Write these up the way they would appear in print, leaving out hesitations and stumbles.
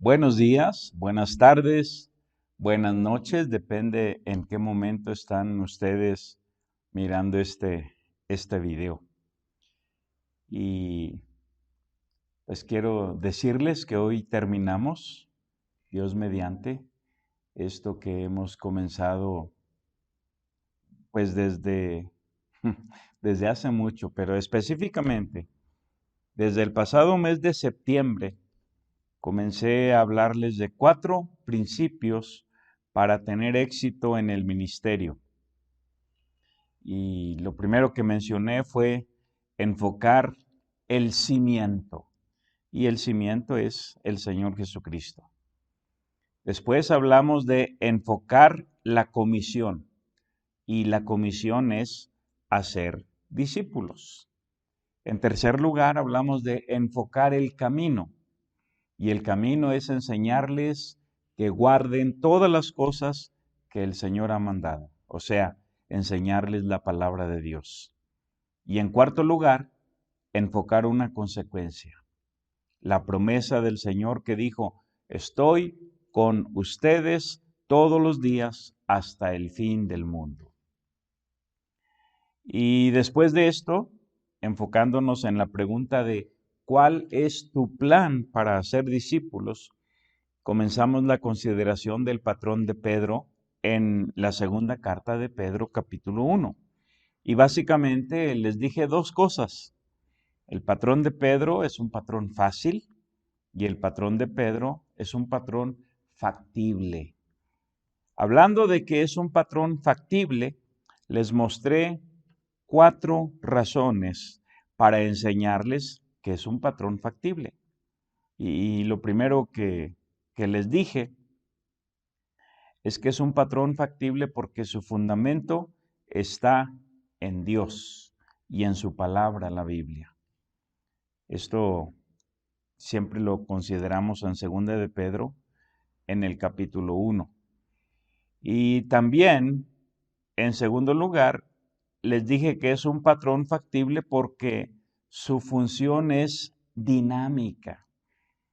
Buenos días, buenas tardes, buenas noches, depende en qué momento están ustedes mirando este video. Y pues quiero decirles que hoy terminamos, Dios mediante, esto que hemos comenzado pues desde hace mucho, pero específicamente desde el pasado mes de septiembre comencé a hablarles de 4 principios para tener éxito en el ministerio. Y lo primero que mencioné fue enfocar el cimiento. Y el cimiento es el Señor Jesucristo. Después hablamos de enfocar la comisión. Y la comisión es hacer discípulos. En tercer lugar, hablamos de enfocar el camino. Y el camino es enseñarles que guarden todas las cosas que el Señor ha mandado. O sea, enseñarles la palabra de Dios. Y en cuarto lugar, enfocar una consecuencia. La promesa del Señor que dijo, estoy con ustedes todos los días hasta el fin del mundo. Y después de esto, enfocándonos en la pregunta de ¿cuál es tu plan para hacer discípulos? Comenzamos la consideración del patrón de Pedro en la segunda carta de Pedro, capítulo 1. Y básicamente les dije dos cosas. El patrón de Pedro es un patrón fácil y el patrón de Pedro es un patrón factible. Hablando de que es un patrón factible, les mostré 4 razones para enseñarles que es un patrón factible. Y lo primero que les dije es que es un patrón factible porque su fundamento está en Dios y en su palabra, la Biblia. Esto siempre lo consideramos en 2 de Pedro, en el capítulo 1. Y también, en segundo lugar, les dije que es un patrón factible porque su función es dinámica.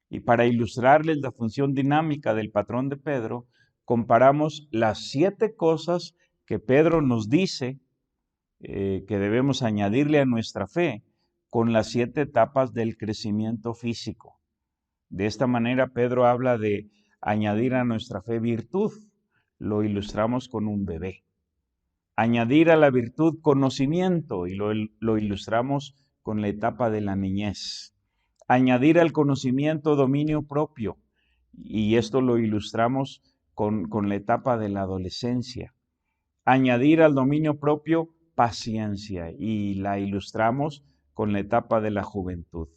Y para ilustrarles la función dinámica del patrón de Pedro, comparamos las 7 cosas que Pedro nos dice que debemos añadirle a nuestra fe con las 7 etapas del crecimiento físico. De esta manera, Pedro habla de añadir a nuestra fe virtud. Lo ilustramos con un bebé. Añadir a la virtud conocimiento y lo ilustramos con la etapa de la niñez. Añadir al conocimiento dominio propio y esto lo ilustramos con la etapa de la adolescencia. Añadir al dominio propio paciencia y la ilustramos con la etapa de la juventud.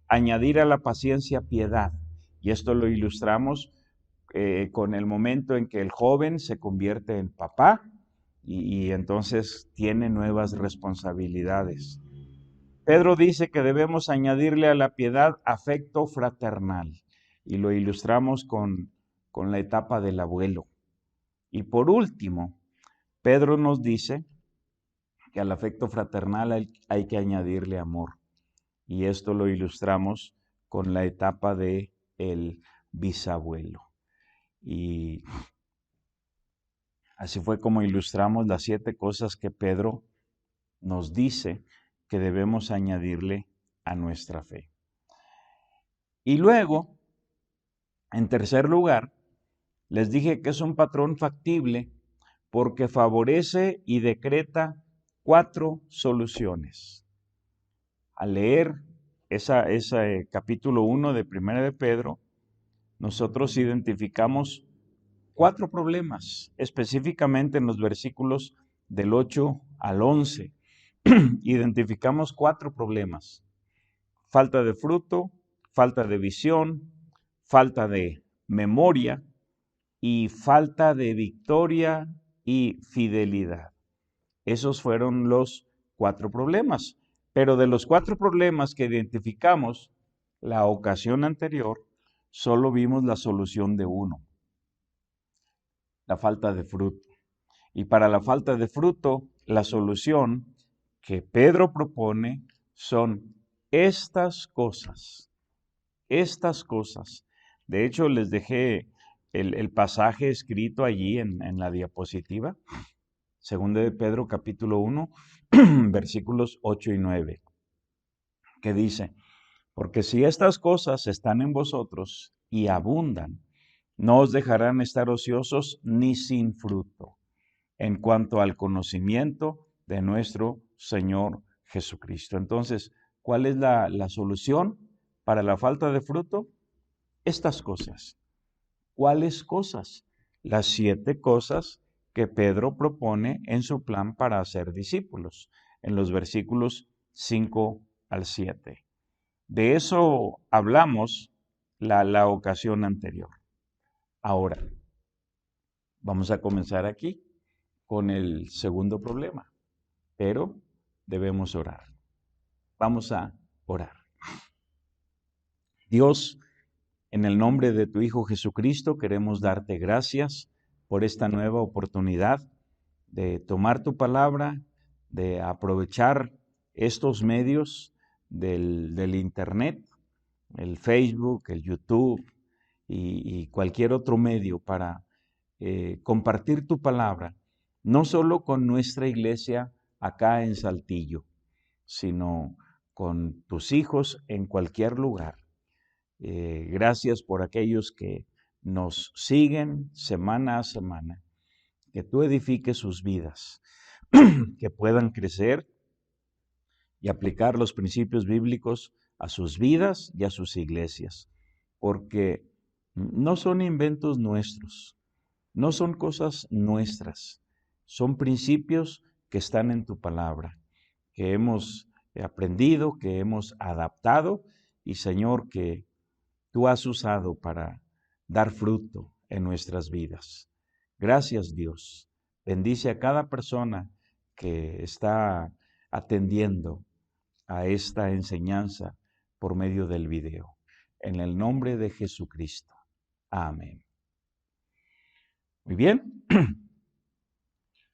Añadir a la paciencia piedad y esto lo ilustramos con el momento en que el joven se convierte en papá y entonces tiene nuevas responsabilidades. Pedro dice que debemos añadirle a la piedad afecto fraternal y lo ilustramos con la etapa del abuelo. Y por último, Pedro nos dice que al afecto fraternal hay que añadirle amor y esto lo ilustramos con la etapa de el bisabuelo. Y así fue como ilustramos las 7 cosas que Pedro nos dice que debemos añadirle a nuestra fe. Y luego, en tercer lugar, les dije que es un patrón factible porque favorece y decreta 4 soluciones. Al leer ese capítulo 1 de 1 de Pedro, nosotros identificamos 4 problemas, específicamente en los versículos del 8 al 11. Identificamos 4 problemas. Falta de fruto, falta de visión, falta de memoria y falta de victoria y fidelidad. Esos fueron los 4 problemas. Pero de los 4 problemas que identificamos la ocasión anterior, solo vimos la solución de uno, la falta de fruto. Y para la falta de fruto, la solución que Pedro propone son estas cosas De hecho, les dejé el pasaje escrito allí en la diapositiva, Segunda de Pedro capítulo 1, versículos 8 y 9, que dice, porque si estas cosas están en vosotros y abundan, no os dejarán estar ociosos ni sin fruto en cuanto al conocimiento de nuestro Señor Jesucristo. Entonces, ¿cuál es la solución para la falta de fruto? Estas cosas. ¿Cuáles cosas? Las 7 cosas que Pedro propone en su plan para hacer discípulos, en los versículos 5 al 7. De eso hablamos la ocasión anterior. Ahora, vamos a comenzar aquí con el segundo problema, pero debemos orar. Vamos a orar. Dios, en el nombre de tu Hijo Jesucristo, queremos darte gracias por esta nueva oportunidad de tomar tu palabra, de aprovechar estos medios del Internet, el Facebook, el YouTube y cualquier otro medio para compartir tu palabra, no solo con nuestra iglesia acá en Saltillo, sino con tus hijos en cualquier lugar. Gracias por aquellos que nos siguen semana a semana, que tú edifiques sus vidas, que puedan crecer y aplicar los principios bíblicos a sus vidas y a sus iglesias, porque no son inventos nuestros, no son cosas nuestras, son principios que están en tu palabra, que hemos aprendido, que hemos adaptado y Señor, que tú has usado para dar fruto en nuestras vidas. Gracias Dios. Bendice a cada persona que está atendiendo a esta enseñanza por medio del video. En el nombre de Jesucristo. Amén. Muy bien.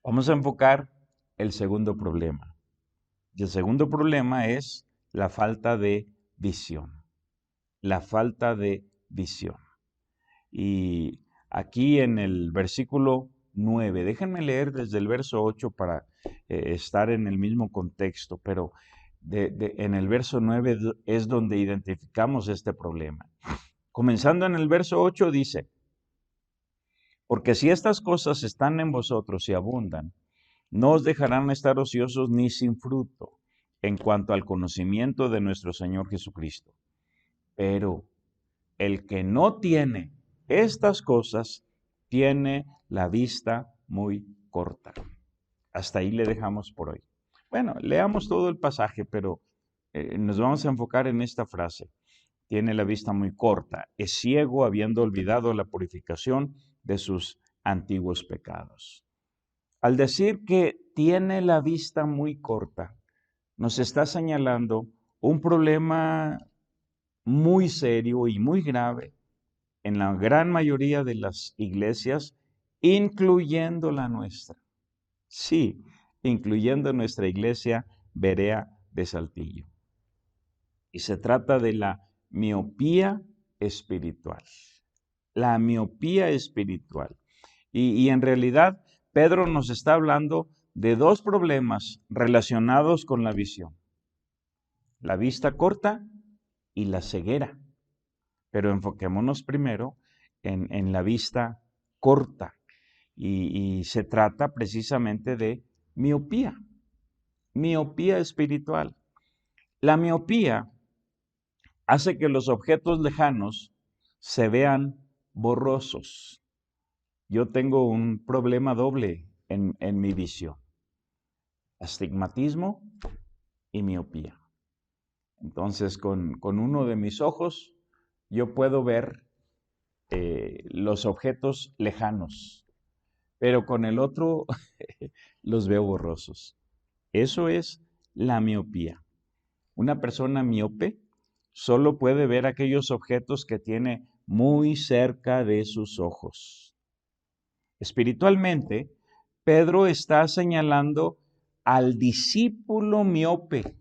Vamos a enfocar el segundo problema. Y el segundo problema es la falta de visión. La falta de visión. Y aquí en el versículo 9, déjenme leer desde el verso 8 para estar en el mismo contexto, pero en el verso 9 es donde identificamos este problema. Comenzando en el verso 8 dice, porque si estas cosas están en vosotros y abundan, no os dejarán estar ociosos ni sin fruto en cuanto al conocimiento de nuestro Señor Jesucristo. Pero el que no tiene estas cosas tiene la vista muy corta. Hasta ahí le dejamos por hoy. Bueno, leamos todo el pasaje, pero nos vamos a enfocar en esta frase. Tiene la vista muy corta, es ciego habiendo olvidado la purificación de sus antiguos pecados. Al decir que tiene la vista muy corta, nos está señalando un problema muy serio y muy grave en la gran mayoría de las iglesias, incluyendo la nuestra. Sí, incluyendo nuestra iglesia Berea de Saltillo. Y se trata de la miopía espiritual. La miopía espiritual. Y en realidad, Pedro nos está hablando de 2 problemas relacionados con la visión. La vista corta y la ceguera. Pero enfoquémonos primero en la vista corta. Y se trata precisamente de miopía. Miopía espiritual. La miopía hace que los objetos lejanos se vean borrosos. Yo tengo un problema doble en mi visión. Astigmatismo y miopía. Entonces, con uno de mis ojos, yo puedo ver los objetos lejanos, pero con el otro los veo borrosos. Eso es la miopía. Una persona miope solo puede ver aquellos objetos que tiene muy cerca de sus ojos. Espiritualmente, Pedro está señalando al discípulo miope,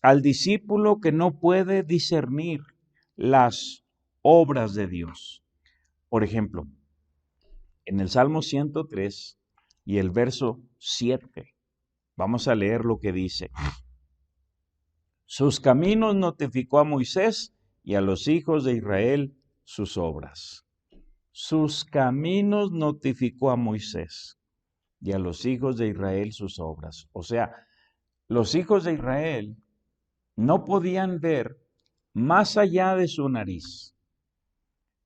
al discípulo que no puede discernir las obras de Dios. Por ejemplo, en el Salmo 103 y el verso 7, vamos a leer lo que dice. Sus caminos notificó a Moisés y a los hijos de Israel sus obras. Sus caminos notificó a Moisés y a los hijos de Israel sus obras. O sea, los hijos de Israel no podían ver más allá de su nariz.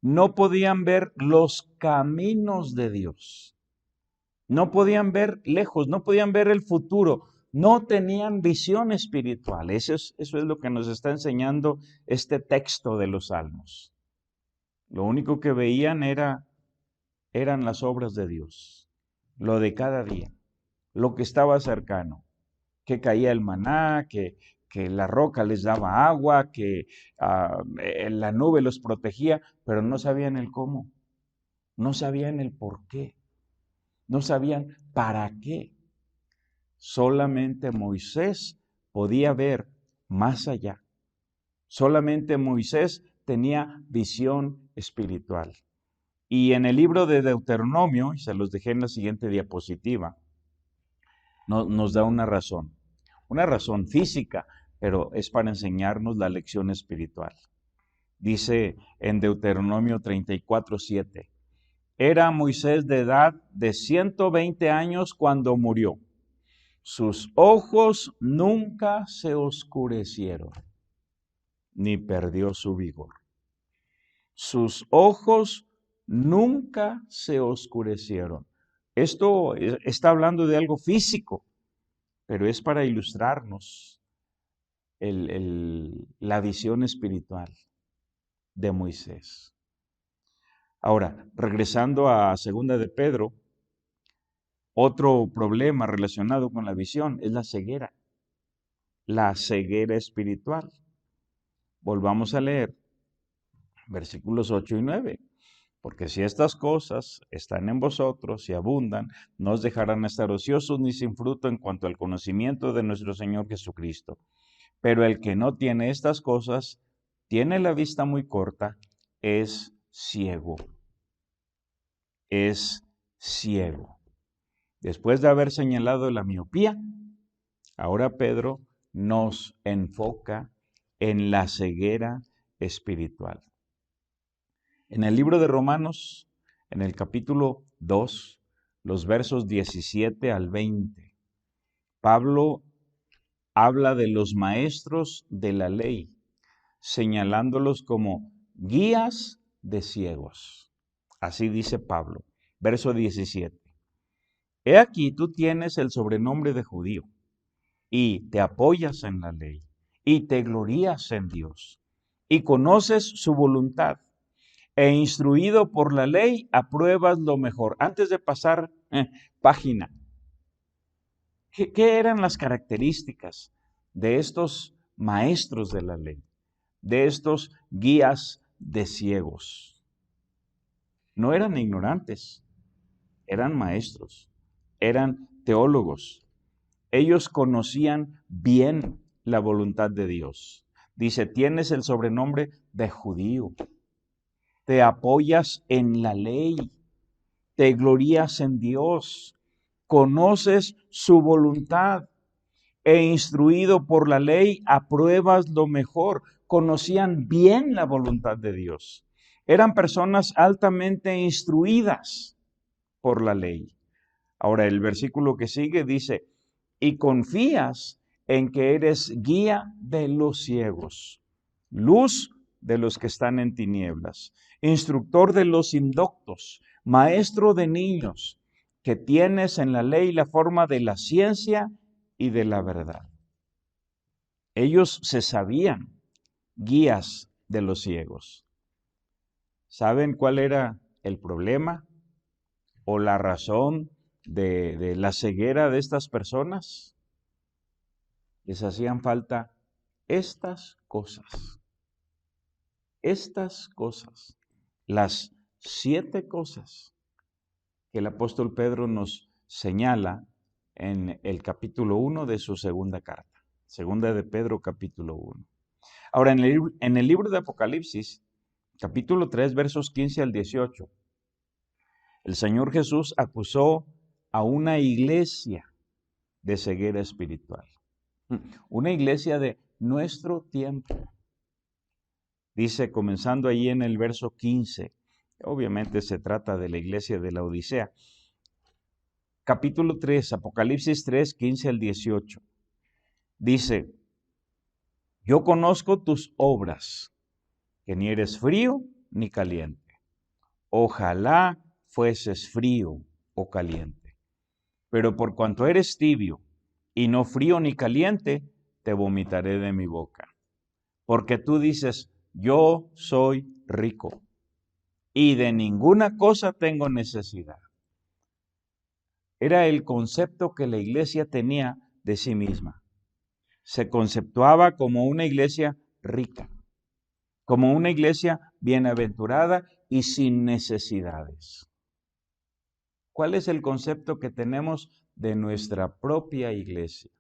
No podían ver los caminos de Dios. No podían ver lejos, no podían ver el futuro. No tenían visión espiritual. Eso es lo que nos está enseñando este texto de los Salmos. Lo único que veían eran las obras de Dios, lo de cada día, lo que estaba cercano, que caía el maná, que la roca les daba agua, que la nube los protegía, pero no sabían el cómo, no sabían el por qué, no sabían para qué. Solamente Moisés podía ver más allá. Solamente Moisés tenía visión espiritual. Y en el libro de Deuteronomio, y se los dejé en la siguiente diapositiva, nos da una razón física, pero es para enseñarnos la lección espiritual. Dice en Deuteronomio 34:7, era Moisés de edad de 120 años cuando murió. Sus ojos nunca se oscurecieron, ni perdió su vigor. Sus ojos nunca se oscurecieron. Esto está hablando de algo físico, pero es para ilustrarnos la visión espiritual de Moisés. Ahora, regresando a Segunda de Pedro, otro problema relacionado con la visión es la ceguera espiritual. Volvamos a leer versículos 8 y 9. Porque si estas cosas están en vosotros y abundan, no os dejarán estar ociosos ni sin fruto en cuanto al conocimiento de nuestro Señor Jesucristo. Pero el que no tiene estas cosas, tiene la vista muy corta, es ciego. Es ciego. Después de haber señalado la miopía, ahora Pedro nos enfoca en la ceguera espiritual. En el libro de Romanos, en el capítulo 2, los versos 17 al 20, Pablo habla de los maestros de la ley, señalándolos como guías de ciegos. Así dice Pablo, verso 17. He aquí tú tienes el sobrenombre de judío, y te apoyas en la ley, y te glorías en Dios, y conoces su voluntad, e instruido por la ley, apruebas lo mejor. Antes de pasar página, ¿qué eran las características de estos maestros de la ley, de estos guías de ciegos? No eran ignorantes, eran maestros, eran teólogos. Ellos conocían bien la voluntad de Dios. Dice, tienes el sobrenombre de judío. Te apoyas en la ley, te glorías en Dios, conoces su voluntad e instruido por la ley apruebas lo mejor. Conocían bien la voluntad de Dios. Eran personas altamente instruidas por la ley. Ahora el versículo que sigue dice, y confías en que eres guía de los ciegos, luz de los que están en tinieblas, instructor de los indoctos, maestro de niños, que tienes en la ley la forma de la ciencia y de la verdad. Ellos se sabían guías de los ciegos. ¿Saben cuál era el problema o la razón de la ceguera de estas personas? Les hacían falta estas cosas. Estas cosas, las 7 cosas que el apóstol Pedro nos señala en el capítulo 1 de su segunda carta, segunda de Pedro capítulo 1. Ahora, en el libro de Apocalipsis, capítulo 3, versos 15 al 18. El Señor Jesús acusó a una iglesia de ceguera espiritual. Una iglesia de nuestro tiempo. Dice, comenzando ahí en el verso 15, obviamente se trata de la iglesia de la Odisea. Capítulo 3, Apocalipsis 3, 15 al 18. Dice, yo conozco tus obras, que ni eres frío ni caliente. Ojalá fueses frío o caliente. Pero por cuanto eres tibio y no frío ni caliente, te vomitaré de mi boca. Porque tú dices, yo soy rico y de ninguna cosa tengo necesidad. Era el concepto que la iglesia tenía de sí misma. Se conceptuaba como una iglesia rica, como una iglesia bienaventurada y sin necesidades. ¿Cuál es el concepto que tenemos de nuestra propia iglesia?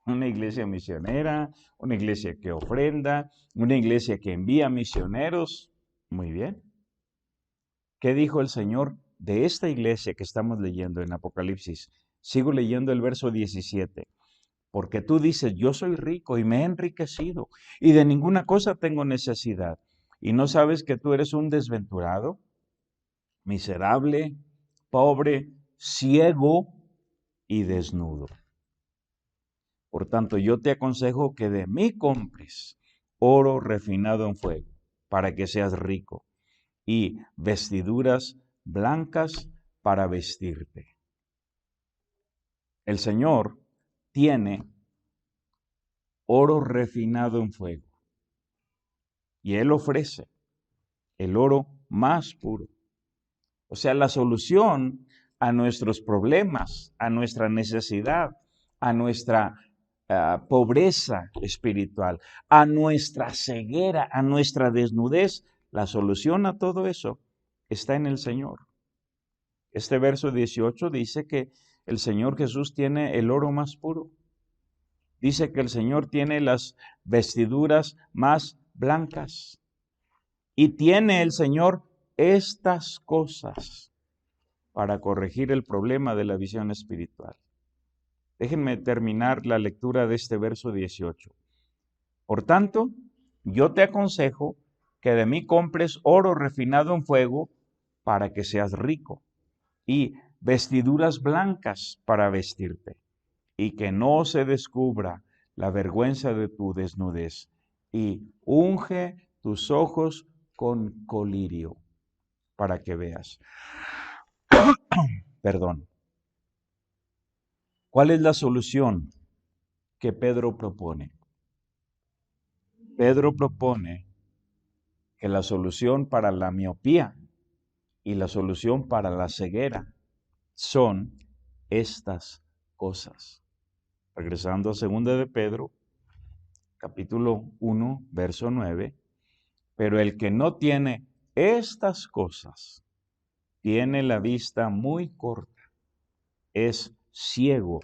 Una iglesia misionera, una iglesia que ofrenda, una iglesia que envía misioneros. Muy bien. ¿Qué dijo el Señor de esta iglesia que estamos leyendo en Apocalipsis? Sigo leyendo el verso 17. Porque tú dices, yo soy rico y me he enriquecido y de ninguna cosa tengo necesidad. ¿Y no sabes que tú eres un desventurado, miserable, pobre, ciego y desnudo? Por tanto, yo te aconsejo que de mí compres oro refinado en fuego, para que seas rico, y vestiduras blancas para vestirte. El Señor tiene oro refinado en fuego, y Él ofrece el oro más puro. O sea, la solución a nuestros problemas, a nuestra necesidad, a nuestra pobreza espiritual, a nuestra ceguera, a nuestra desnudez, la solución a todo eso está en el Señor. Este verso 18 dice que el Señor Jesús tiene el oro más puro. Dice que el Señor tiene las vestiduras más blancas. Y tiene el Señor estas cosas para corregir el problema de la visión espiritual. Déjenme terminar la lectura de este verso 18. Por tanto, yo te aconsejo que de mí compres oro refinado en fuego para que seas rico, y vestiduras blancas para vestirte, y que no se descubra la vergüenza de tu desnudez, y unge tus ojos con colirio para que veas. Perdón. ¿Cuál es la solución que Pedro propone? Pedro propone que la solución para la miopía y la solución para la ceguera son estas cosas. Regresando a 2 de Pedro, capítulo 1, verso 9, pero el que no tiene estas cosas tiene la vista muy corta, es ciego,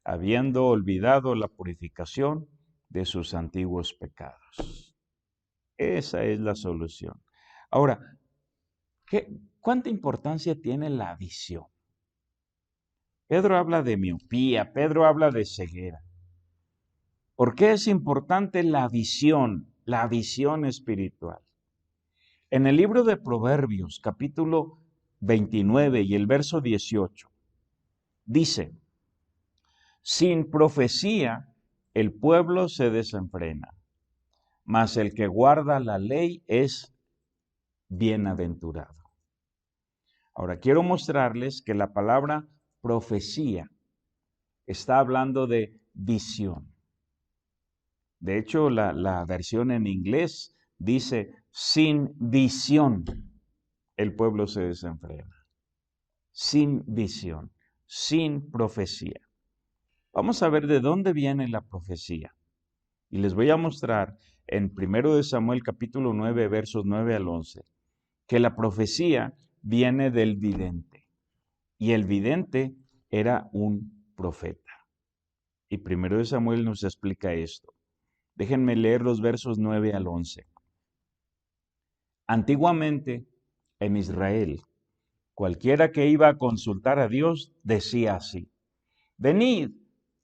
habiendo olvidado la purificación de sus antiguos pecados. Esa es la solución. Ahora, ¿cuánta importancia tiene la visión? Pedro habla de miopía, Pedro habla de ceguera. ¿Por qué es importante la visión espiritual? En el libro de Proverbios, capítulo 29 y el verso 18, dice, sin profecía el pueblo se desenfrena, mas el que guarda la ley es bienaventurado. Ahora, quiero mostrarles que la palabra profecía está hablando de visión. De hecho, la versión en inglés dice, sin visión el pueblo se desenfrena. Sin visión, sin profecía. Vamos a ver de dónde viene la profecía. Y les voy a mostrar en 1 Samuel capítulo 9, versos 9 al 11, que la profecía viene del vidente. Y el vidente era un profeta. Y 1 Samuel nos explica esto. Déjenme leer los versos 9 al 11. Antiguamente, en Israel, cualquiera que iba a consultar a Dios decía así: venid,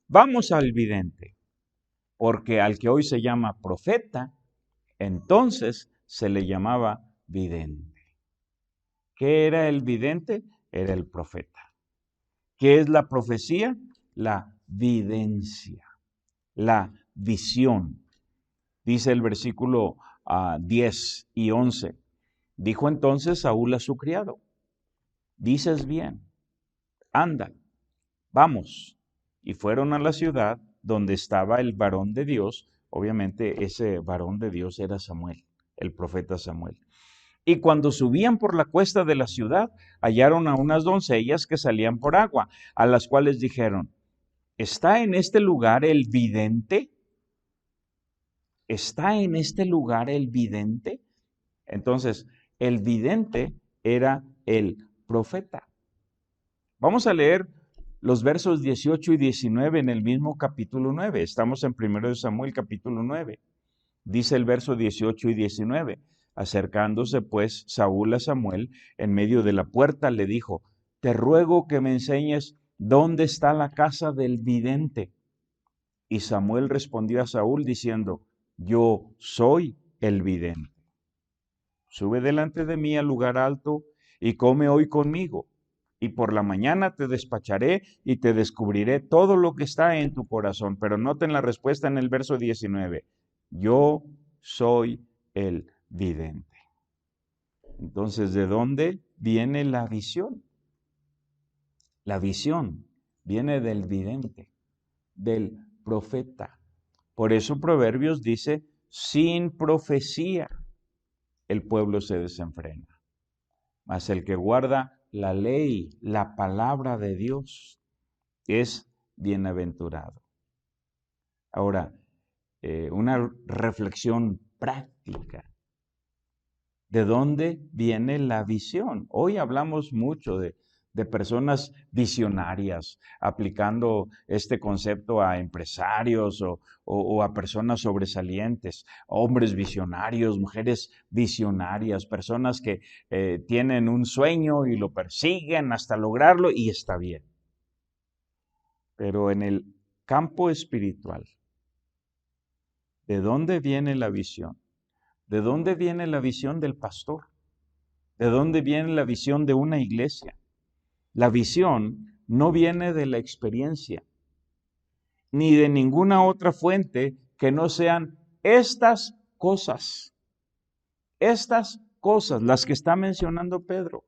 vamos al vidente, porque al que hoy se llama profeta, entonces se le llamaba vidente. ¿Qué era el vidente? Era el profeta. ¿Qué es la profecía? La videncia, la visión. Dice el versículo 10 y 11. Dijo entonces Saúl a su criado: dices bien, anda, vamos. Y fueron a la ciudad donde estaba el varón de Dios. Obviamente ese varón de Dios era Samuel, el profeta Samuel. Y cuando subían por la cuesta de la ciudad, hallaron a unas doncellas que salían por agua, a las cuales dijeron: ¿está en este lugar el vidente? ¿Está en este lugar el vidente? Entonces, el vidente era el profeta. Vamos a leer los versos 18 y 19 en el mismo capítulo 9. Estamos en 1 Samuel capítulo 9. Dice el verso 18 y 19. Acercándose pues Saúl a Samuel en medio de la puerta, le dijo: te ruego que me enseñes dónde está la casa del vidente. Y Samuel respondió a Saúl diciendo: yo soy el vidente. Sube delante de mí al lugar alto y come hoy conmigo, y por la mañana te despacharé y te descubriré todo lo que está en tu corazón. Pero noten la respuesta en el verso 19. Yo soy el vidente. Entonces, ¿de dónde viene la visión? La visión viene del vidente, del profeta. Por eso Proverbios dice: sin profecía el pueblo se desenfrena. Mas el que guarda la ley, la palabra de Dios, es bienaventurado. Ahora, una reflexión práctica. ¿De dónde viene la visión? Hoy hablamos mucho de personas visionarias, aplicando este concepto a empresarios o a personas sobresalientes, hombres visionarios, mujeres visionarias, personas que tienen un sueño y lo persiguen hasta lograrlo, y está bien. Pero en el campo espiritual, ¿de dónde viene la visión? ¿De dónde viene la visión del pastor? ¿De dónde viene la visión de una iglesia? La visión no viene de la experiencia, ni de ninguna otra fuente que no sean estas cosas, las que está mencionando Pedro.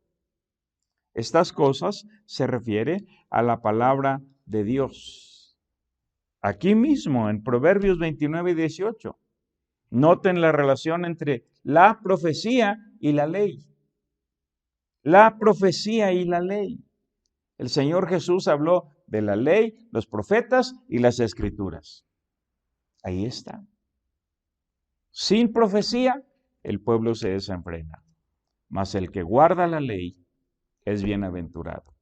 Estas cosas se refiere a la palabra de Dios. Aquí mismo, en Proverbios 29 y 18. Noten la relación entre la profecía y la ley. La profecía y la ley. El Señor Jesús habló de la ley, los profetas y las escrituras. Ahí está. Sin profecía, el pueblo se desenfrena. Mas el que guarda la ley es bienaventurado.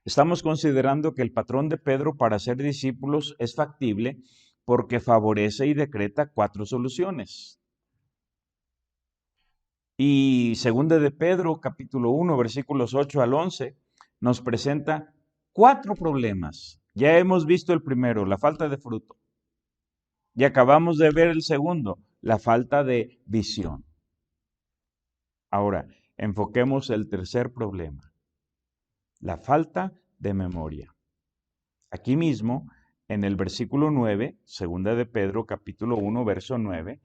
Estamos considerando que el patrón de Pedro para ser discípulos es factible porque favorece y decreta 4 soluciones. Y segunda de Pedro, capítulo 1, versículos 8 al 11, nos presenta 4 problemas. Ya hemos visto el primero, la falta de fruto. Y acabamos de ver el segundo, la falta de visión. Ahora, enfoquemos el tercer problema, la falta de memoria. Aquí mismo, en el versículo 9, segunda de Pedro, capítulo 1, verso 9,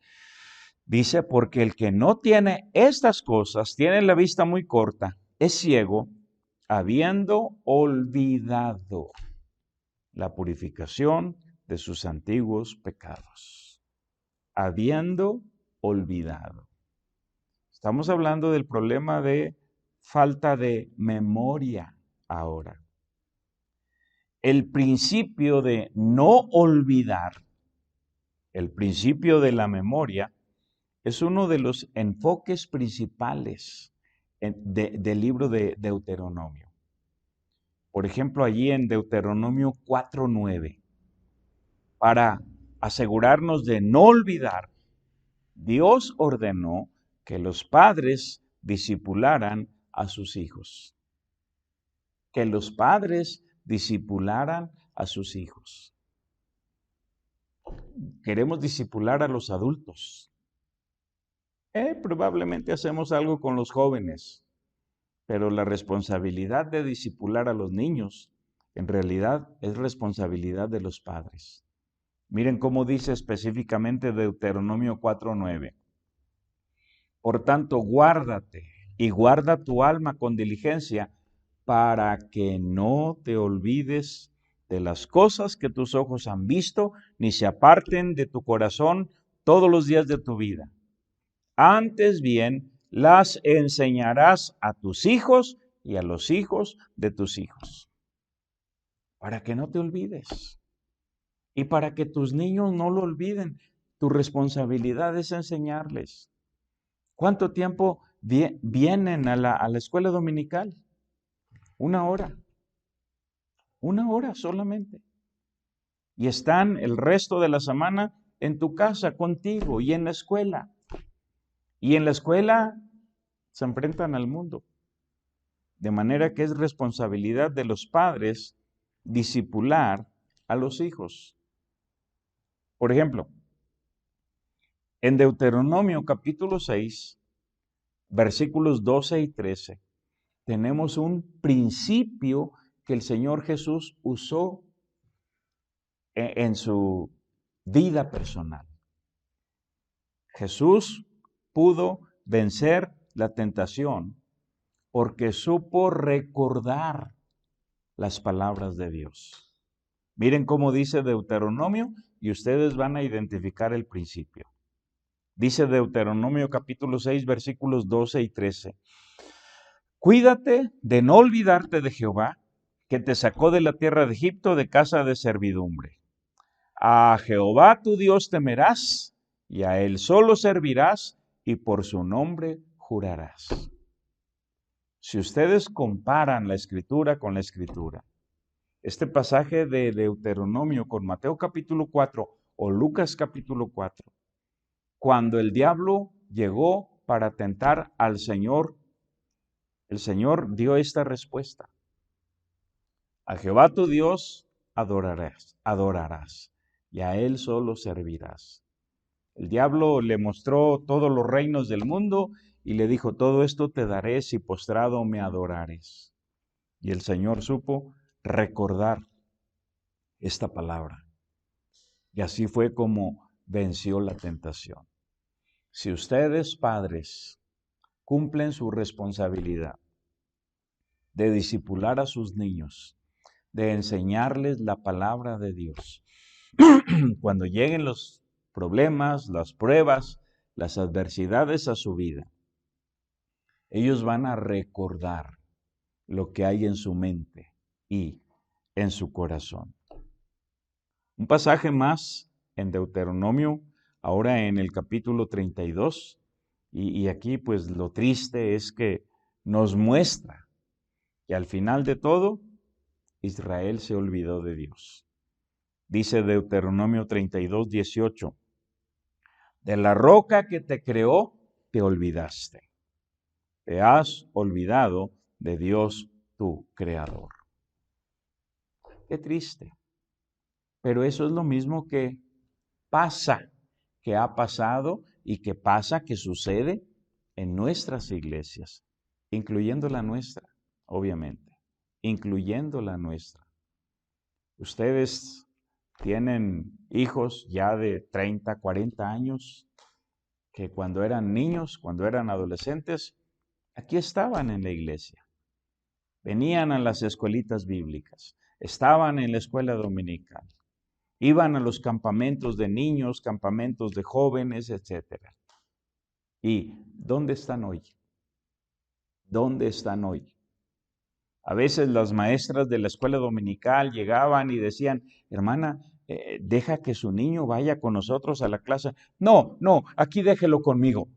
dice: porque el que no tiene estas cosas tiene la vista muy corta, es ciego, habiendo olvidado la purificación de sus antiguos pecados. Habiendo olvidado. Estamos hablando del problema de falta de memoria ahora. El principio de no olvidar, el principio de la memoria, es uno de los enfoques principales del libro de Deuteronomio. Por ejemplo, allí en Deuteronomio 4:9, para asegurarnos de no olvidar, Dios ordenó que los padres discipularan a sus hijos. Que los padres discipularan a sus hijos. Queremos discipular a los adultos. Probablemente hacemos algo con los jóvenes, pero la responsabilidad de discipular a los niños en realidad es responsabilidad de los padres. Miren cómo dice específicamente Deuteronomio 4:9. Por tanto, guárdate y guarda tu alma con diligencia para que no te olvides de las cosas que tus ojos han visto, ni se aparten de tu corazón todos los días de tu vida. Antes bien, las enseñarás a tus hijos y a los hijos de tus hijos, para que no te olvides y para que tus niños no lo olviden. Tu responsabilidad es enseñarles. ¿Cuánto tiempo vienen a la escuela dominical? 1 hora. 1 hora solamente. Y están el resto de la semana en tu casa contigo y en la escuela. Y en la escuela se enfrentan al mundo. De manera que es responsabilidad de los padres discipular a los hijos. Por ejemplo, en Deuteronomio capítulo 6, versículos 12 y 13, tenemos un principio que el Señor Jesús usó en su vida personal. Jesús pudo vencer la tentación porque supo recordar las palabras de Dios. Miren cómo dice Deuteronomio y ustedes van a identificar el principio. Dice Deuteronomio capítulo 6, versículos 12 y 13. Cuídate de no olvidarte de Jehová, que te sacó de la tierra de Egipto de casa de servidumbre. A Jehová tu Dios temerás, y a él solo servirás, y por su nombre jurarás. Si ustedes comparan la Escritura con la Escritura, este pasaje de Deuteronomio con Mateo capítulo 4 o Lucas capítulo 4, cuando el diablo llegó para tentar al Señor, el Señor dio esta respuesta. A Jehová tu Dios adorarás, y a él solo servirás. El diablo le mostró todos los reinos del mundo y le dijo, todo esto te daré si postrado me adorares. Y el Señor supo recordar esta palabra. Y así fue como venció la tentación. Si ustedes, padres, cumplen su responsabilidad de discipular a sus niños, de enseñarles la palabra de Dios, cuando lleguen los problemas, las pruebas, las adversidades a su vida, ellos van a recordar lo que hay en su mente y en su corazón. Un pasaje más en Deuteronomio, ahora en el capítulo 32, y aquí pues lo triste es que nos muestra que al final de todo, Israel se olvidó de Dios. Dice Deuteronomio 32, 18, de la roca que te creó, te olvidaste. Te has olvidado de Dios, tu Creador. Qué triste. Pero eso es lo mismo que pasa, que ha pasado y que pasa, que sucede en nuestras iglesias, incluyendo la nuestra, obviamente, incluyendo la nuestra. Ustedes tienen hijos ya de 30, 40 años, que cuando eran niños, cuando eran adolescentes, aquí estaban en la iglesia. Venían a las escuelitas bíblicas, estaban en la escuela dominical, iban a los campamentos de niños, campamentos de jóvenes, etc. ¿Y dónde están hoy? ¿Dónde están hoy? A veces las maestras de la escuela dominical llegaban y decían, hermana, deja que su niño vaya con nosotros a la clase. No, aquí déjelo conmigo.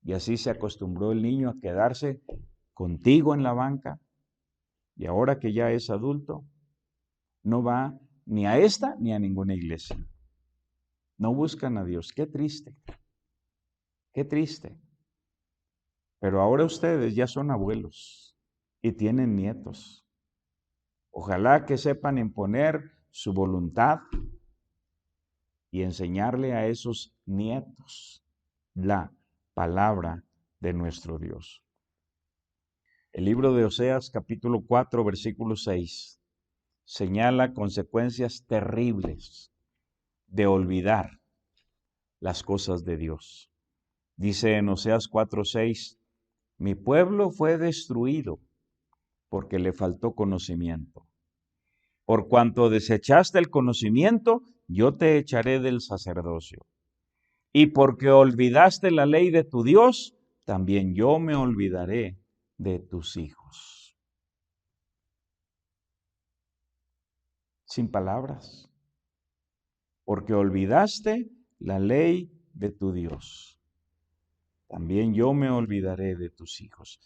Y así se acostumbró el niño a quedarse contigo en la banca. Y ahora que ya es adulto, no va ni a esta ni a ninguna iglesia. No buscan a Dios. Qué triste. Qué triste. Pero ahora ustedes ya son abuelos y tienen nietos. Ojalá que sepan imponer su voluntad y enseñarle a esos nietos la palabra de nuestro Dios. El libro de Oseas, capítulo 4, versículo 6, señala consecuencias terribles de olvidar las cosas de Dios. Dice en Oseas 4:6, mi pueblo fue destruido porque le faltó conocimiento. Por cuanto desechaste el conocimiento, yo te echaré del sacerdocio. Y porque olvidaste la ley de tu Dios, también yo me olvidaré de tus hijos. Sin palabras. Porque olvidaste la ley de tu Dios, también yo me olvidaré de tus hijos.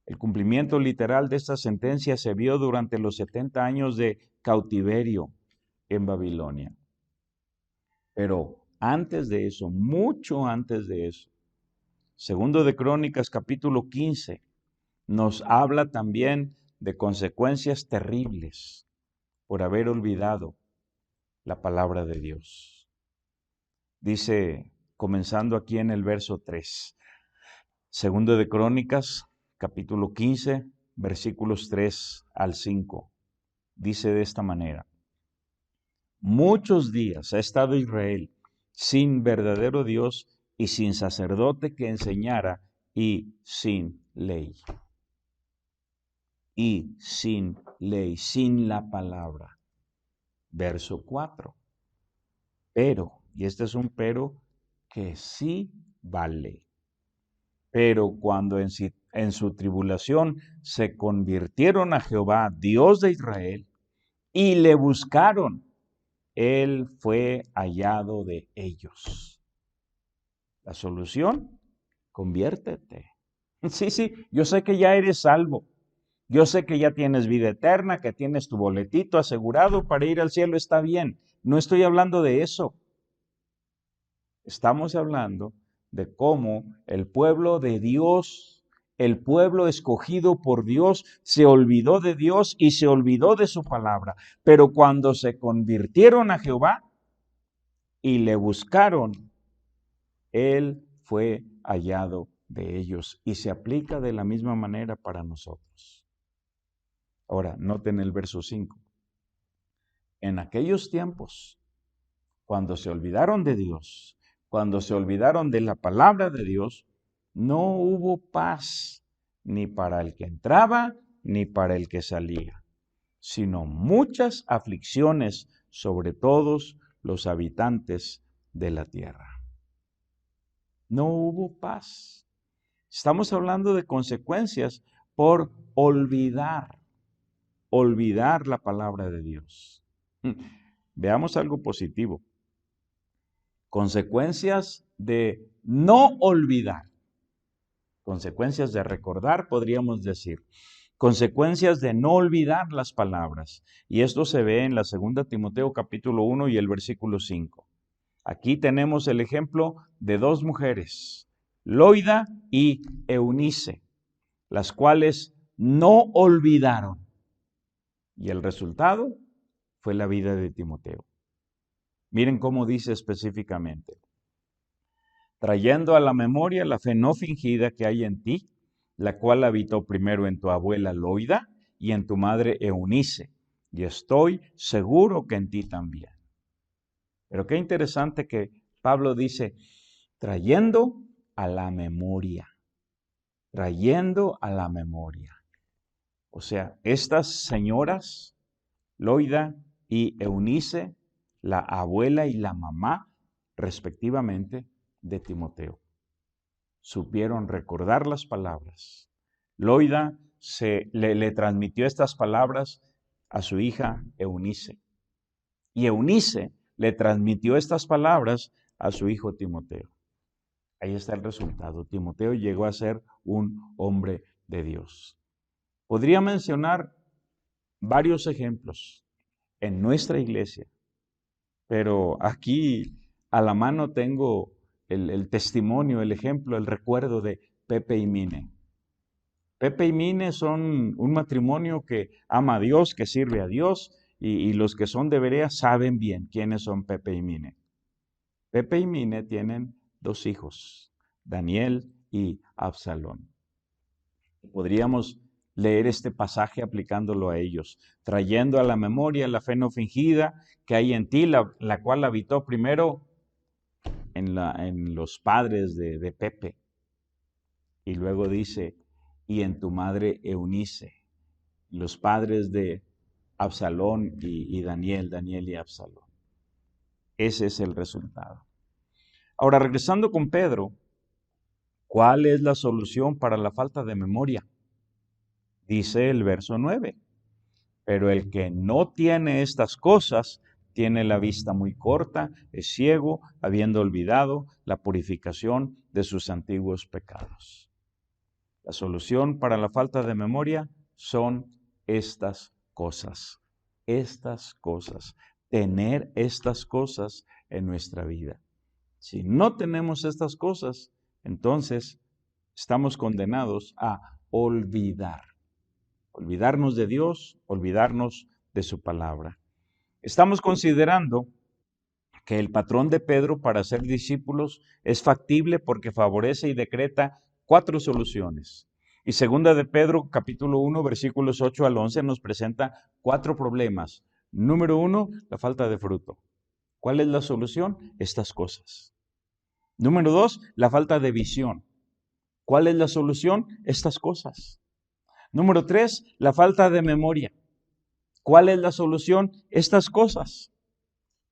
El cumplimiento literal de esta sentencia se vio durante los 70 años de cautiverio en Babilonia. Pero antes de eso, mucho antes de eso, Segundo de Crónicas, capítulo 15, nos habla también de consecuencias terribles por haber olvidado la palabra de Dios. Dice, comenzando aquí en el verso 3, Segundo de Crónicas, capítulo 15, versículos 3 al 5, dice de esta manera: muchos días ha estado Israel sin verdadero Dios y sin sacerdote que enseñara y sin ley. Y sin ley, sin la palabra. Verso 4. Pero, y este es un pero que sí vale. Pero cuando en su tribulación se convirtieron a Jehová, Dios de Israel, y le buscaron, Él fue hallado de ellos. La solución, conviértete. Sí, yo sé que ya eres salvo. Yo sé que ya tienes vida eterna, que tienes tu boletito asegurado para ir al cielo, está bien. No estoy hablando de eso. Estamos hablando de cómo el pueblo de Dios, el pueblo escogido por Dios, se olvidó de Dios y se olvidó de su palabra. Pero cuando se convirtieron a Jehová y le buscaron, Él fue hallado de ellos y se aplica de la misma manera para nosotros. Ahora, noten el verso 5. En aquellos tiempos, cuando se olvidaron de Dios, cuando se olvidaron de la palabra de Dios, no hubo paz ni para el que entraba ni para el que salía, sino muchas aflicciones sobre todos los habitantes de la tierra. No hubo paz. Estamos hablando de consecuencias por olvidar la palabra de Dios. Veamos algo positivo. Consecuencias de no olvidar. Consecuencias de recordar, podríamos decir. Consecuencias de no olvidar las palabras. Y esto se ve en la 2 Timoteo capítulo 1 y el versículo 5. Aquí tenemos el ejemplo de dos mujeres, Loida y Eunice, las cuales no olvidaron. Y el resultado fue la vida de Timoteo. Miren cómo dice específicamente: trayendo a la memoria la fe no fingida que hay en ti, la cual habitó primero en tu abuela Loida y en tu madre Eunice, y estoy seguro que en ti también. Pero qué interesante que Pablo dice, trayendo a la memoria, trayendo a la memoria. O sea, estas señoras, Loida y Eunice, la abuela y la mamá, respectivamente, de Timoteo, supieron recordar las palabras. Loida le transmitió estas palabras a su hija Eunice, y Eunice le transmitió estas palabras a su hijo Timoteo. Ahí está el resultado. Timoteo llegó a ser un hombre de Dios. Podría mencionar varios ejemplos en nuestra iglesia, pero aquí a la mano tengo el testimonio, el ejemplo, el recuerdo de Pepe y Mine. Pepe y Mine son un matrimonio que ama a Dios, que sirve a Dios, y los que son de Berea saben bien quiénes son Pepe y Mine. Pepe y Mine tienen 2 hijos, Daniel y Absalón. Podríamos leer este pasaje aplicándolo a ellos, trayendo a la memoria la fe no fingida que hay en ti, la cual habitó primero en los padres de Pepe. Y luego dice, y en tu madre Eunice, los padres de Absalón y Daniel y Absalón. Ese es el resultado. Ahora, regresando con Pedro, ¿cuál es la solución para la falta de memoria? Dice el verso 9, pero el que no tiene estas cosas tiene la vista muy corta, es ciego, habiendo olvidado la purificación de sus antiguos pecados. La solución para la falta de memoria son estas cosas, tener estas cosas en nuestra vida. Si no tenemos estas cosas, entonces estamos condenados a olvidarnos de Dios, olvidarnos de su palabra. Estamos considerando que el patrón de Pedro para ser discípulos es factible porque favorece y decreta 4 soluciones. Y segunda de Pedro, capítulo 1, versículos 8 al 11, nos presenta 4 problemas. Número 1, la falta de fruto. ¿Cuál es la solución? Estas cosas. Número 2, la falta de visión. ¿Cuál es la solución? Estas cosas. Número 3, la falta de memoria. ¿Cuál es la solución? Estas cosas.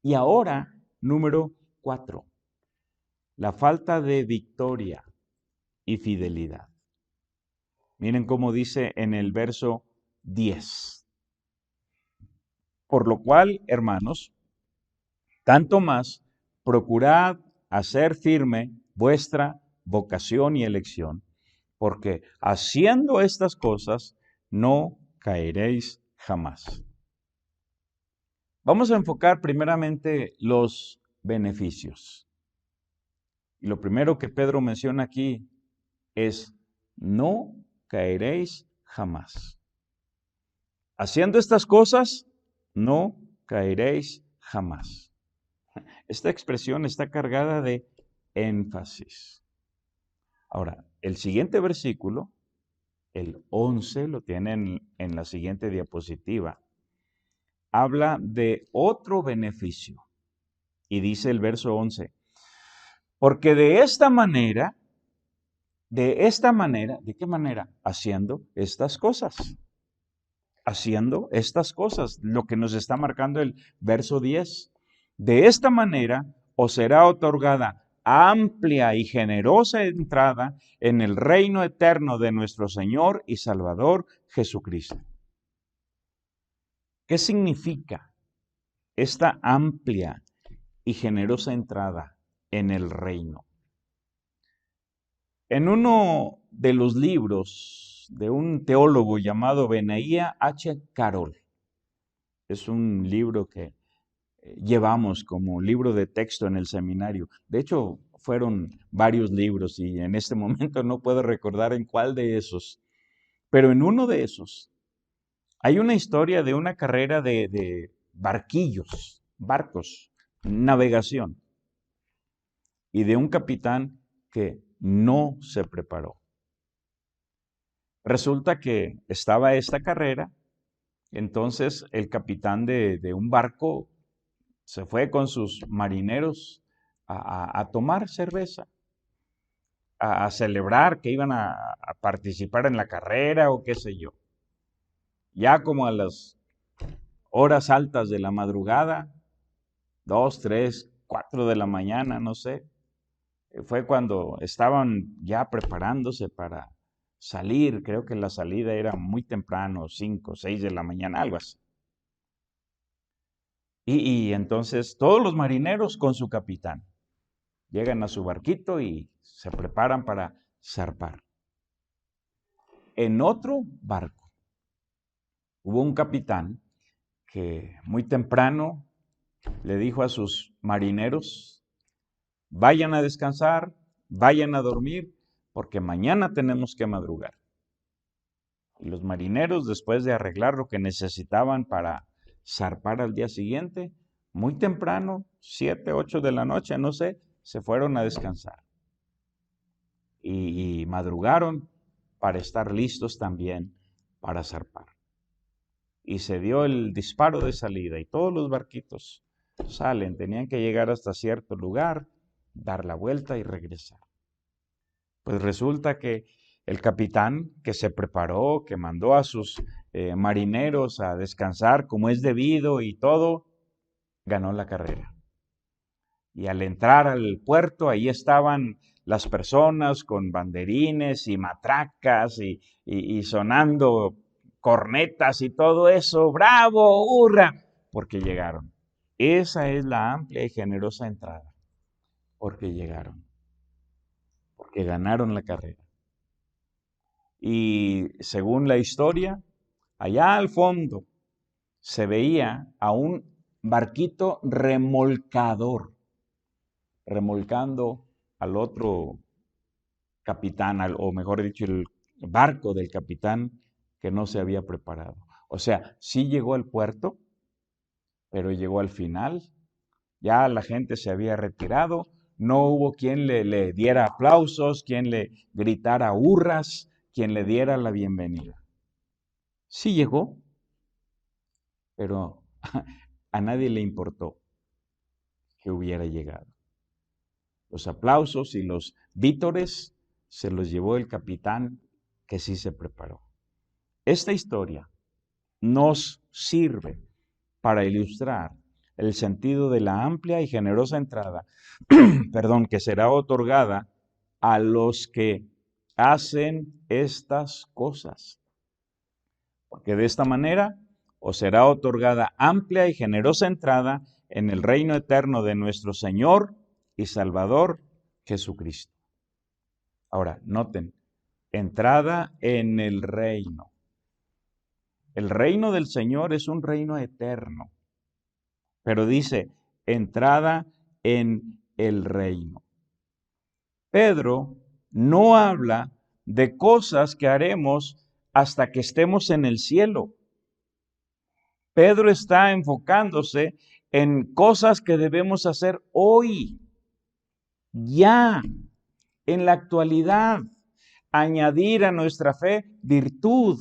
Y ahora, número 4, la falta de victoria y fidelidad. Miren cómo dice en el verso 10. Por lo cual, hermanos, tanto más, procurad hacer firme vuestra vocación y elección, porque haciendo estas cosas no caeréis jamás. Vamos a enfocar primeramente los beneficios. Y lo primero que Pedro menciona aquí es, no caeréis jamás. Haciendo estas cosas, no caeréis jamás. Esta expresión está cargada de énfasis. Ahora, el siguiente versículo, el 11, lo tienen en la siguiente diapositiva, habla de otro beneficio. Y dice el verso 11, porque ¿de qué manera? Haciendo estas cosas. Haciendo estas cosas, lo que nos está marcando el verso 10. De esta manera os será otorgada amplia y generosa entrada en el reino eterno de nuestro Señor y Salvador Jesucristo. ¿Qué significa esta amplia y generosa entrada en el reino? En uno de los libros de un teólogo llamado Benaía H. Carroll, es un libro que llevamos como libro de texto en el seminario. De hecho, fueron varios libros y en este momento no puedo recordar en cuál de esos, pero en uno de esos hay una historia de una carrera de barcos, navegación, y de un capitán que no se preparó. Resulta que estaba esta carrera, entonces el capitán de un barco se fue con sus marineros a tomar cerveza, a celebrar que iban a participar en la carrera o qué sé yo. Ya como a las horas altas de la madrugada, 2, 3, 4 de la mañana, no sé, fue cuando estaban ya preparándose para salir. Creo que la salida era muy temprano, 5, 6 de la mañana, algo así. Y entonces todos los marineros con su capitán llegan a su barquito y se preparan para zarpar. En otro barco hubo un capitán que muy temprano le dijo a sus marineros, vayan a descansar, vayan a dormir, porque mañana tenemos que madrugar. Y los marineros, después de arreglar lo que necesitaban para zarpar al día siguiente, muy temprano, 7, 8 de la noche, no sé, se fueron a descansar. Y madrugaron para estar listos también para zarpar. Y se dio el disparo de salida y todos los barquitos salen, tenían que llegar hasta cierto lugar, dar la vuelta y regresar. Pues resulta que el capitán que se preparó, que mandó a sus marineros a descansar como es debido y todo, ganó la carrera. Y al entrar al puerto, ahí estaban las personas con banderines y matracas y sonando cornetas y todo eso. ¡Bravo! ¡Hurra! Porque llegaron. Esa es la amplia y generosa entrada. Porque llegaron. Porque ganaron la carrera. Y según la historia, allá al fondo se veía a un barquito remolcador, remolcando al otro capitán, o mejor dicho, el barco del capitán que no se había preparado. O sea, sí llegó al puerto, pero llegó al final. Ya la gente se había retirado, no hubo quien le diera aplausos, quien le gritara hurras, quien le diera la bienvenida. Sí llegó, pero a nadie le importó que hubiera llegado. Los aplausos y los vítores se los llevó el capitán que sí se preparó. Esta historia nos sirve para ilustrar el sentido de la amplia y generosa entrada, que será otorgada a los que hacen estas cosas. Porque de esta manera os será otorgada amplia y generosa entrada en el reino eterno de nuestro Señor y Salvador Jesucristo. Ahora, noten, entrada en el reino. El reino del Señor es un reino eterno, pero dice, entrada en el reino. Pedro no habla de cosas que haremos hasta que estemos en el cielo. Pedro está enfocándose en cosas que debemos hacer hoy, ya, en la actualidad. Añadir a nuestra fe virtud,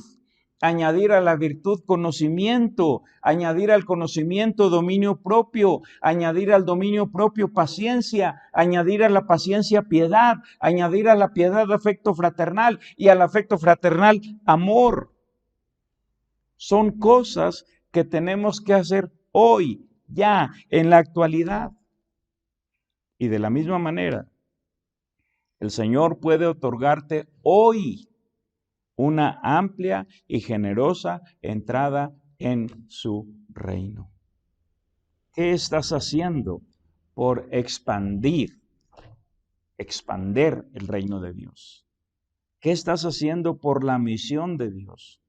añadir a la virtud conocimiento, añadir al conocimiento dominio propio, añadir al dominio propio paciencia, añadir a la paciencia piedad, añadir a la piedad afecto fraternal y al afecto fraternal amor. Son cosas que tenemos que hacer hoy, ya, en la actualidad. Y de la misma manera, el Señor puede otorgarte hoy una amplia y generosa entrada en su reino. ¿Qué estás haciendo por expandir el reino de Dios? ¿Qué estás haciendo por la misión de Dios?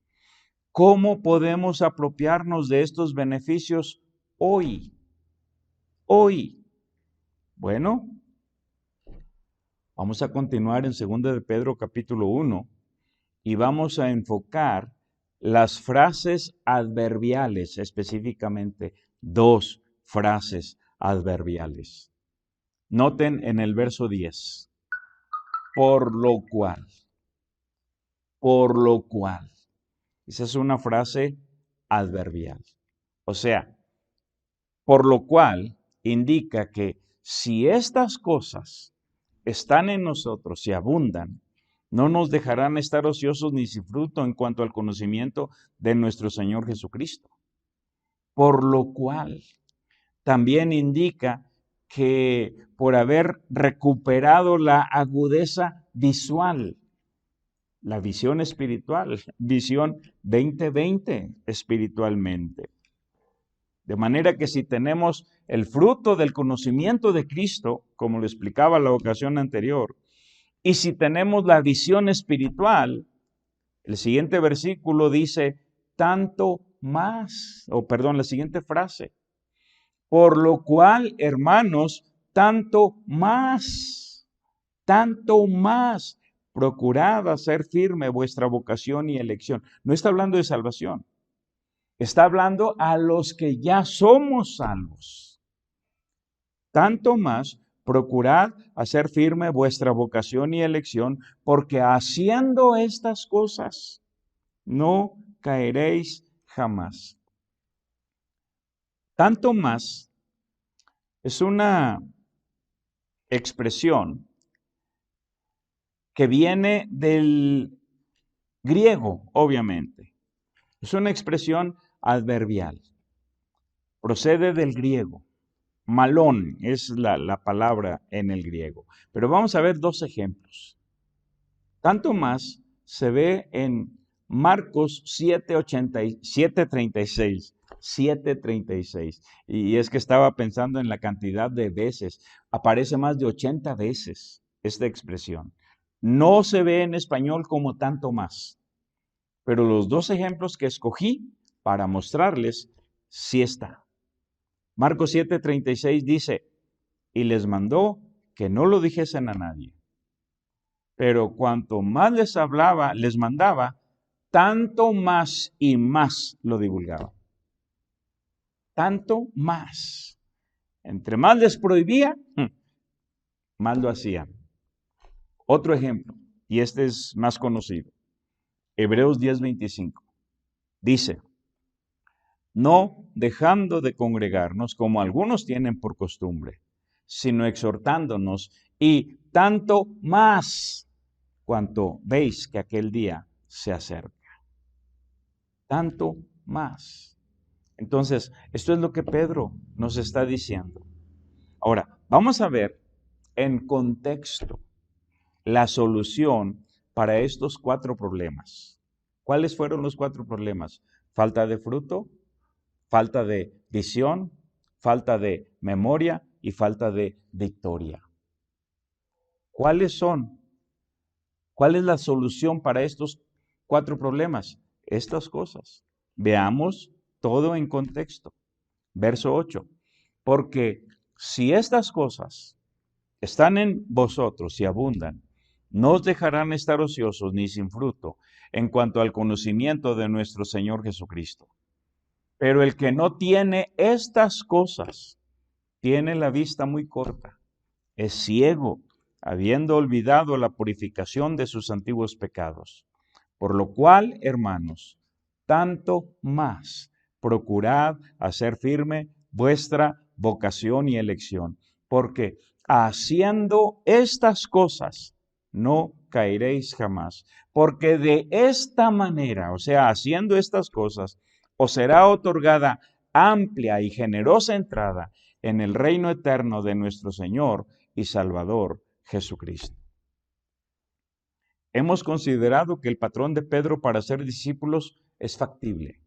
¿Cómo podemos apropiarnos de estos beneficios hoy? Hoy. Bueno, vamos a continuar en 2 de Pedro capítulo 1 y vamos a enfocar las frases adverbiales, específicamente 2 frases adverbiales. Noten en el verso 10, por lo cual. Esa es una frase adverbial. O sea, por lo cual indica que si estas cosas están en nosotros y abundan, no nos dejarán estar ociosos ni sin fruto en cuanto al conocimiento de nuestro Señor Jesucristo. Por lo cual también indica que por haber recuperado la agudeza visual, la visión espiritual, visión 20/20 espiritualmente. De manera que si tenemos el fruto del conocimiento de Cristo, como lo explicaba la ocasión anterior, y si tenemos la visión espiritual, el siguiente versículo dice, la siguiente frase, por lo cual, hermanos, tanto más, procurad hacer firme vuestra vocación y elección. No está hablando de salvación, está hablando a los que ya somos salvos. Tanto más, procurad hacer firme vuestra vocación y elección, porque haciendo estas cosas no caeréis jamás. Tanto más es una expresión que viene del griego, obviamente. Es una expresión adverbial. Procede del griego. Malón es la palabra en el griego. Pero vamos a ver dos ejemplos. Tanto más se ve en Marcos 7:36. 7:36. Y es que estaba pensando en la cantidad de veces. Aparece más de 80 veces esta expresión. No se ve en español como tanto más. Pero los dos ejemplos que escogí para mostrarles, sí está. Marcos 7:36 dice, y les mandó que no lo dijesen a nadie. Pero cuanto más les mandaba, tanto más y más lo divulgaba. Tanto más. Entre más les prohibía, más lo hacían. Otro ejemplo, y este es más conocido. Hebreos 10:25. Dice, no dejando de congregarnos como algunos tienen por costumbre, sino exhortándonos, y tanto más cuanto veis que aquel día se acerca. Tanto más. Entonces, esto es lo que Pedro nos está diciendo. Ahora, vamos a ver en contexto la solución para estos 4 problemas. ¿Cuáles fueron los 4 problemas? Falta de fruto, falta de visión, falta de memoria y falta de victoria. ¿Cuáles son? ¿Cuál es la solución para estos 4 problemas? Estas cosas. Veamos todo en contexto. Verso 8. Porque si estas cosas están en vosotros y abundan, no os dejarán estar ociosos ni sin fruto en cuanto al conocimiento de nuestro Señor Jesucristo. Pero el que no tiene estas cosas, tiene la vista muy corta, es ciego, habiendo olvidado la purificación de sus antiguos pecados. Por lo cual, hermanos, tanto más procurad hacer firme vuestra vocación y elección, porque haciendo estas cosas no caeréis jamás, porque de esta manera, o sea, haciendo estas cosas, os será otorgada amplia y generosa entrada en el reino eterno de nuestro Señor y Salvador Jesucristo. Hemos considerado que el patrón de Pedro para ser discípulos es factible,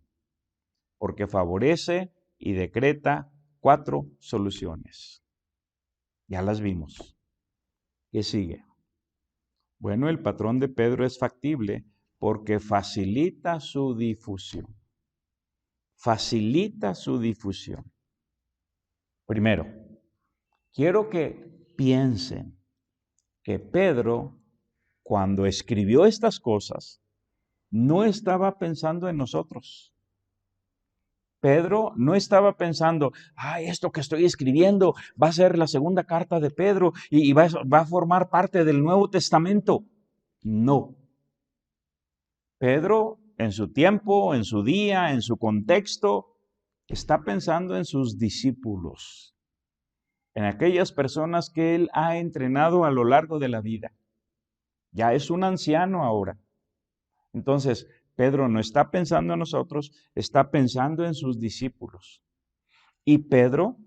porque favorece y decreta 4 soluciones. Ya las vimos. ¿Qué sigue? Bueno, el patrón de Pedro es factible porque facilita su difusión. Facilita su difusión. Primero, quiero que piensen que Pedro, cuando escribió estas cosas, no estaba pensando en nosotros. Pedro no estaba pensando, esto que estoy escribiendo va a ser la segunda carta de Pedro y va a formar parte del Nuevo Testamento. No. Pedro, en su tiempo, en su día, en su contexto, está pensando en sus discípulos, en aquellas personas que él ha entrenado a lo largo de la vida. Ya es un anciano ahora. Entonces, Pedro no está pensando en nosotros, está pensando en sus discípulos. Y Pedro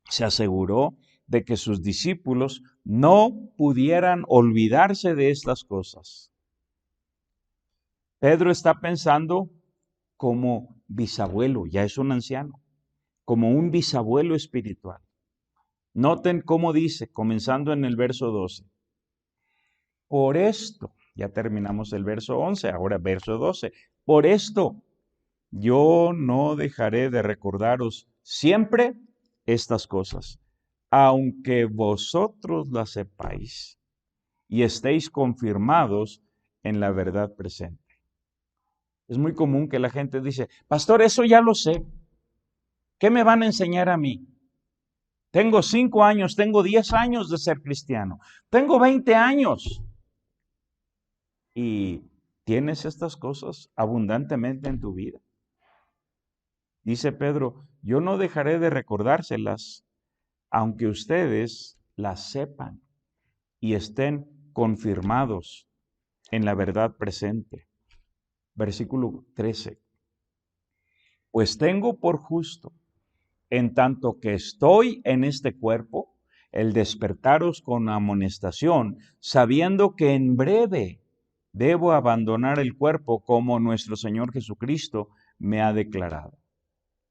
se aseguró de que sus discípulos no pudieran olvidarse de estas cosas. Pedro está pensando como bisabuelo, ya es un anciano, como un bisabuelo espiritual. Noten cómo dice, comenzando en el verso 12. Por esto, ya terminamos el verso 11, ahora verso 12. Por esto, yo no dejaré de recordaros siempre estas cosas, aunque vosotros la sepáis y estéis confirmados en la verdad presente. Es muy común que la gente dice, pastor, eso ya lo sé. ¿Qué me van a enseñar a mí? Tengo 5 años, tengo 10 años de ser cristiano, tengo 20 años. Y tienes estas cosas abundantemente en tu vida. Dice Pedro, yo no dejaré de recordárselas, aunque ustedes las sepan y estén confirmados en la verdad presente. Versículo 13. Pues tengo por justo, en tanto que estoy en este cuerpo, el despertaros con amonestación, sabiendo que en breve debo abandonar el cuerpo como nuestro Señor Jesucristo me ha declarado.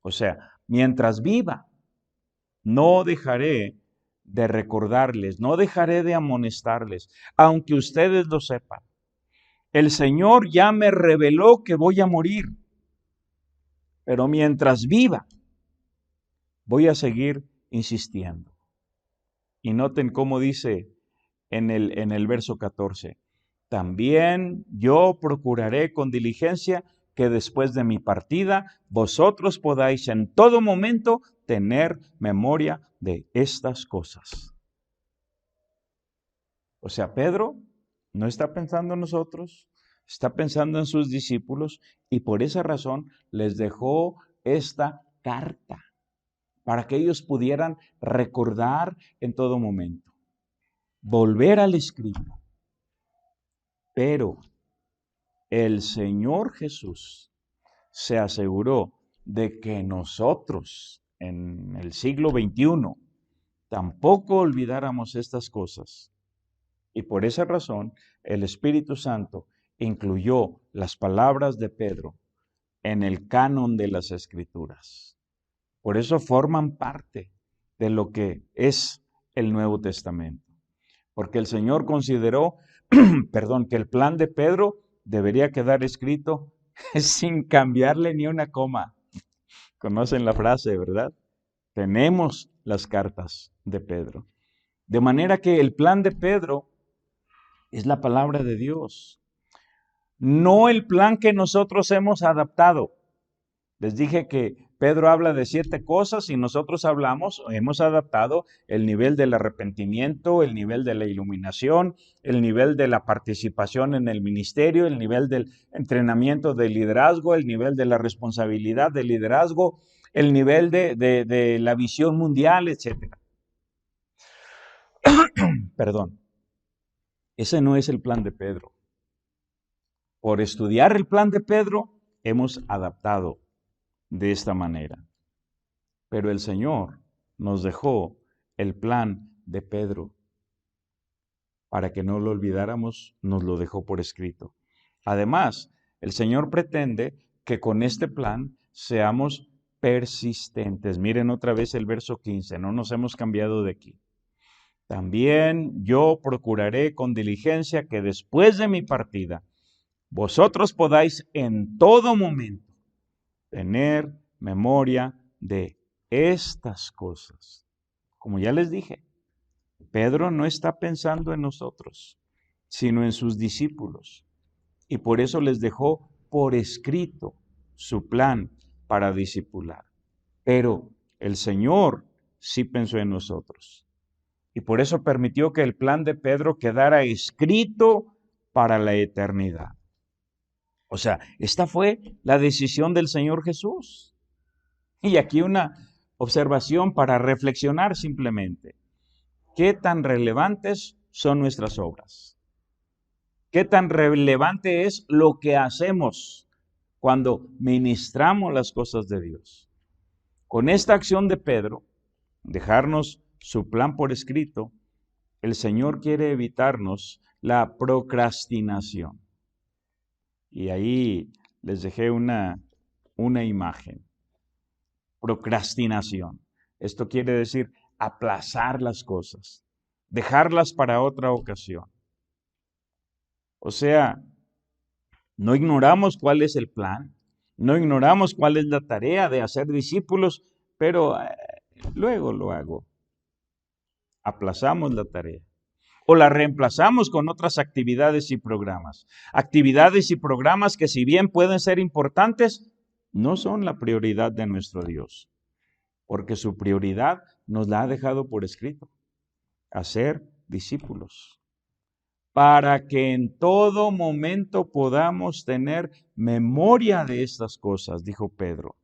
O sea, mientras viva, no dejaré de recordarles, no dejaré de amonestarles, aunque ustedes lo sepan. El Señor ya me reveló que voy a morir, pero mientras viva, voy a seguir insistiendo. Y noten cómo dice en el verso 14, también yo procuraré con diligencia que después de mi partida vosotros podáis en todo momento tener memoria de estas cosas. O sea, Pedro no está pensando en nosotros, está pensando en sus discípulos y por esa razón les dejó esta carta para que ellos pudieran recordar en todo momento, volver al escrito. Pero el Señor Jesús se aseguró de que nosotros en el siglo XXI tampoco olvidáramos estas cosas. Y por esa razón el Espíritu Santo incluyó las palabras de Pedro en el canon de las Escrituras. Por eso forman parte de lo que es el Nuevo Testamento. Porque el Señor consideró, que el plan de Pedro debería quedar escrito sin cambiarle ni una coma. Conocen la frase, ¿verdad? Tenemos las cartas de Pedro. De manera que el plan de Pedro es la palabra de Dios, no el plan que nosotros hemos adaptado. Les dije que Pedro habla de 7 cosas y nosotros hemos adaptado el nivel del arrepentimiento, el nivel de la iluminación, el nivel de la participación en el ministerio, el nivel del entrenamiento de liderazgo, el nivel de la responsabilidad del liderazgo, el nivel de la visión mundial, etc. Perdón, ese no es el plan de Pedro. Por estudiar el plan de Pedro, hemos adaptado de esta manera. Pero el Señor nos dejó el plan de Pedro. Para que no lo olvidáramos, nos lo dejó por escrito. Además, el Señor pretende que con este plan seamos persistentes. Miren otra vez el verso 15, no nos hemos cambiado de aquí. También yo procuraré con diligencia que después de mi partida, vosotros podáis en todo momento tener memoria de estas cosas. Como ya les dije, Pedro no está pensando en nosotros, sino en sus discípulos. Y por eso les dejó por escrito su plan para discipular. Pero el Señor sí pensó en nosotros. Y por eso permitió que el plan de Pedro quedara escrito para la eternidad. O sea, esta fue la decisión del Señor Jesús. Y aquí una observación para reflexionar simplemente. ¿Qué tan relevantes son nuestras obras? ¿Qué tan relevante es lo que hacemos cuando ministramos las cosas de Dios? Con esta acción de Pedro, dejarnos su plan por escrito, el Señor quiere evitarnos la procrastinación. Y ahí les dejé una imagen. Procrastinación. Esto quiere decir aplazar las cosas, dejarlas para otra ocasión. O sea, no ignoramos cuál es el plan, no ignoramos cuál es la tarea de hacer discípulos, pero luego lo hago. aplazamos la tarea o la reemplazamos con otras actividades y programas. Actividades y programas que, si bien pueden ser importantes, no son la prioridad de nuestro Dios, porque su prioridad nos la ha dejado por escrito: hacer discípulos, para que en todo momento podamos tener memoria de estas cosas, dijo Pedro.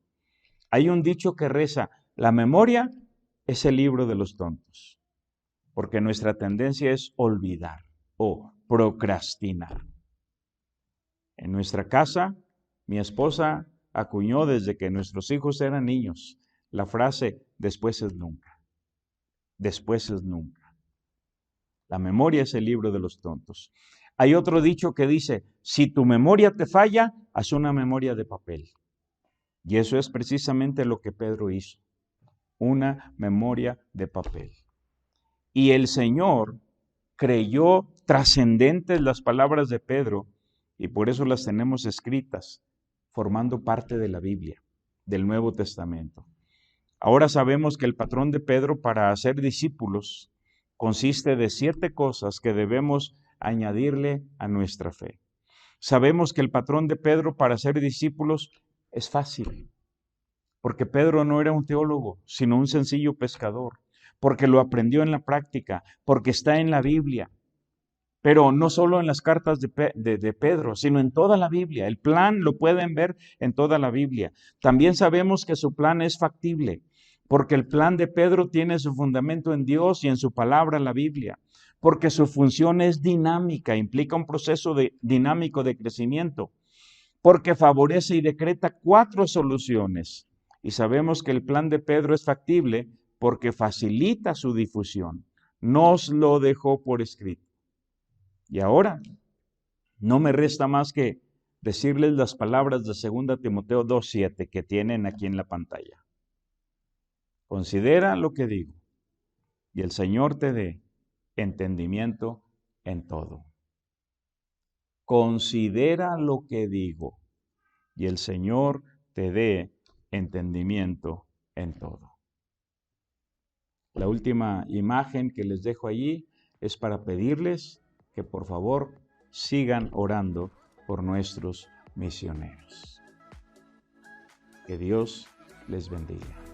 Hay un dicho que reza: la memoria es el libro de los tontos, porque nuestra tendencia es olvidar o procrastinar. En nuestra casa, mi esposa acuñó desde que nuestros hijos eran niños la frase: después es nunca. Después es nunca. La memoria es el libro de los tontos. Hay otro dicho que dice: si tu memoria te falla, haz una memoria de papel. Y eso es precisamente lo que Pedro hizo, una memoria de papel. Y el Señor creyó trascendentes las palabras de Pedro, y por eso las tenemos escritas, formando parte de la Biblia, del Nuevo Testamento. Ahora sabemos que el patrón de Pedro para hacer discípulos consiste de 7 cosas que debemos añadirle a nuestra fe. Sabemos que el patrón de Pedro para ser discípulos es fácil, porque Pedro no era un teólogo, sino un sencillo pescador, porque lo aprendió en la práctica, porque está en la Biblia, pero no solo en las cartas de Pedro, sino en toda la Biblia. El plan lo pueden ver en toda la Biblia. También sabemos que su plan es factible, porque el plan de Pedro tiene su fundamento en Dios y en su palabra, la Biblia, porque su función es dinámica, implica un proceso dinámico de crecimiento, porque favorece y decreta 4 soluciones. Y sabemos que el plan de Pedro es factible porque facilita su difusión. Nos lo dejó por escrito. Y ahora no me resta más que decirles las palabras de 2 Timoteo 2:7 que tienen aquí en la pantalla. Considera lo que digo, y el Señor te dé entendimiento en todo. Considera lo que digo, y el Señor te dé entendimiento en todo. La última imagen que les dejo allí es para pedirles que por favor sigan orando por nuestros misioneros. Que Dios les bendiga.